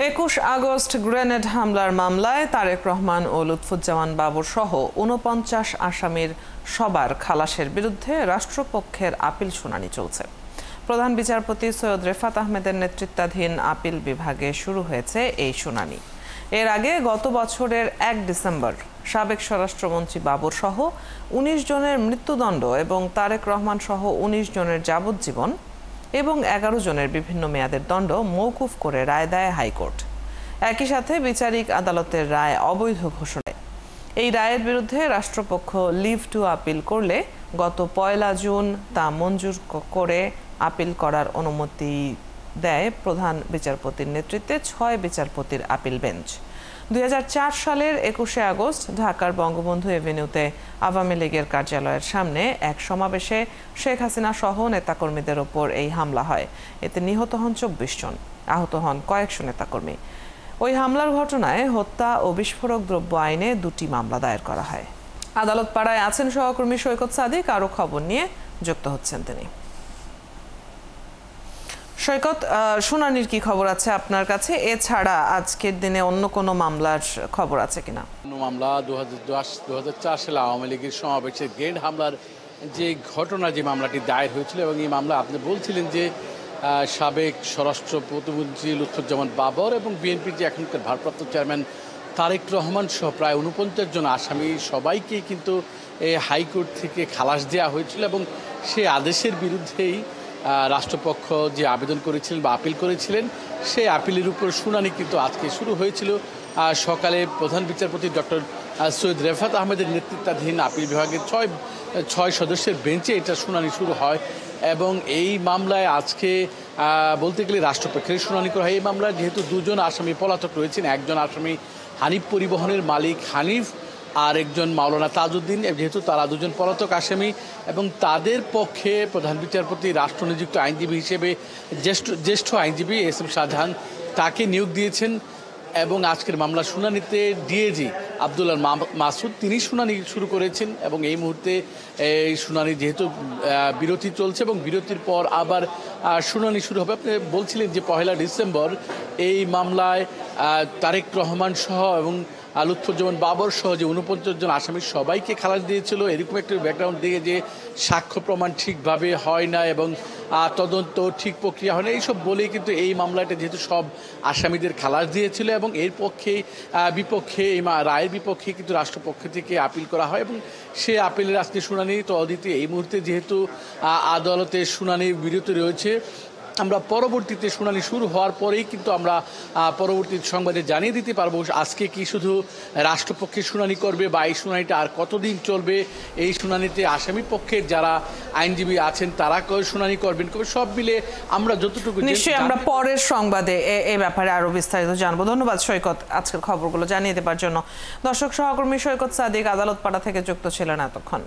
21 August grenade হামলার মামলায় তারেক রহমান ও লুৎফুজ্জামান বাবর সহ ৪৯ আসামির সবার খালাসের বিরুদ্ধে রাষ্ট্রপক্ষের আপিল শুনানি চলছে। প্রধান বিচারপতি সৈয়দ রেফাত আহমেদের নেতৃত্বাধীন আপিল বিভাগে শুরু হয়েছে এই শুনানি। এর আগে গত বছরের ১ ডিসেম্বর সাবেক স্বরাষ্ট্রমন্ত্রী বাবর সহ ১৯ জনের মৃত্যুদণ্ড এবং তারেক রহমান সহ ১৯ জনের যাবজ্জীবন এবং ১১ জনের বিভিন্ন মেয়াদের দণ্ড মওকুফ করে রায় দেয় হাইকোর্ট। একই সাথে বিচারিক আদালতের রায় অবৈধ ঘোষণা। এই রায়ের বিরুদ্ধে রাষ্ট্রপক্ষ লিভ টু আপিল করলে গত ১ জুন তা মঞ্জুর করে আপিল করার অনুমতি দেয় প্রধান বিচারপতির নেতৃত্বে ৬ বিচারপতির আপিল বেঞ্চ। ২০০৪ সালের ২১ আগস্ট ঢাকার বঙ্গবন্ধু এভিনিউতে আওয়ামী লীগের কার্যালয়ের সামনে এক সমাবেশে শেখ হাসিনা সহ নেতাকর্মীদের ওপর এই হামলা হয়। এতে নিহত হন ২৪ জন, আহত হন কয়েকশো নেতাকর্মী। ওই হামলার ঘটনায় হত্যা ও বিস্ফোরক দ্রব্য আইনে ২টি মামলা দায়ের করা হয়। আদালত পাড়ায় আছেন সহকর্মী সৈকত সাদিক, আরও খবর নিয়ে যুক্ত হচ্ছেন তিনি। সৈকত, শুনানির কি খবর আছে আপনার কাছে? এছাড়া আজকের দিনে অন্য কোনো মামলার খবর আছে কিনা? মামলা ২০০৪ সালে আওয়ামী লীগের সমাবেশে গ্রেনেড হামলার যে ঘটনা, যে মামলাটি দায়ের হয়েছিল এবং এই মামলা আপনি বলছিলেন যে সাবেক স্বরাষ্ট্র প্রতিমন্ত্রী লুৎফুজ্জামান বাবর এবং বিএনপির যে এখনকার ভারপ্রাপ্ত চেয়ারম্যান তারেক রহমান সহ প্রায় ৪৯ জন আসামি সবাইকেই কিন্তু হাইকোর্ট থেকে খালাস দেওয়া হয়েছিল এবং সেই আদেশের বিরুদ্ধেই রাষ্ট্রপক্ষ যে আবেদন করেছিলেন বা আপিল করেছিলেন, সেই আপিলের উপর শুনানি কিন্তু আজকে শুরু হয়েছিল। সকালে প্রধান বিচারপতি ডক্টর সৈয়দ রেফাত আহমেদের নেতৃত্বাধীন আপিল বিভাগের ছয় সদস্যের বেঞ্চে এটা শুনানি শুরু হয় এবং এই মামলায় আজকে বলতে গেলে রাষ্ট্রপক্ষের শুনানি করা হয়। এই মামলায় যেহেতু ২ জন আসামি পলাতক রয়েছেন, একজন আসামি হানিফ পরিবহনের মালিক হানিফ আর একজন মাওলানা তাজউদ্দিন, যেহেতু তারা ২ জন পলাতক আসামি এবং তাদের পক্ষে প্রধান বিচারপতি রাষ্ট্রনিযুক্ত আইনজীবী হিসেবে জ্যেষ্ঠ আইনজীবী এস এম শাহজাহান তাকে নিয়োগ দিয়েছেন এবং আজকের মামলার শুনানিতে ডিএজি আব্দুল্লাহ মাসুদ তিনি শুনানি শুরু করেছেন এবং এই মুহূর্তে এই শুনানি যেহেতু বিরতি চলছে এবং বিরতির পর আবার শুনানি শুরু হবে। আপনি বলছিলেন যে ১ ডিসেম্বর এই মামলায় তারেক রহমান সহ এবং লুৎফুজ্জামান বাবর সহ যে ৪৯ জন আসামি সবাইকে খালাস দিয়েছিল, এরকম একটা ব্যাকগ্রাউন্ড দিয়ে যে সাক্ষ্য প্রমাণ ঠিকভাবে হয় না এবং তদন্ত ঠিক প্রক্রিয়া হয় না, এইসব বলেই কিন্তু এই মামলাটা যেহেতু সব আসামিদের খালাস দিয়েছিল এবং এর বিপক্ষে এই রায়ের বিপক্ষে কিন্তু রাষ্ট্রপক্ষ থেকে আপিল করা হয় এবং সে আপিলের আজকে শুনানি তদিতে এই মুহূর্তে যেহেতু আদালতের শুনানি বিরতি রয়েছে, আমরা পরবর্তীতে শুনানি শুরু হওয়ার পরেই কিন্তু আমরা পরবর্তী সংবাদে জানিয়ে দিতে পারবো আজকে কি শুধু রাষ্ট্রপক্ষে শুনানি করবে বা এই শুনানিটা আর কতদিন চলবে, এই শুনানিতে আসামি পক্ষের যারা আইনজীবী আছেন তারা শুনানি করবেন, সব মিলে আমরা যতটুকু নিশ্চয়ই আমরা পরের সংবাদে এই ব্যাপারে আরো বিস্তারিত জানবো। ধন্যবাদ সৈকত আজকের খবরগুলো জানিয়ে দেবার জন্য। দর্শক, সহকর্মী সৈকত সাদিক আদালত পাড়া থেকে যুক্ত ছিলেন এতক্ষণ।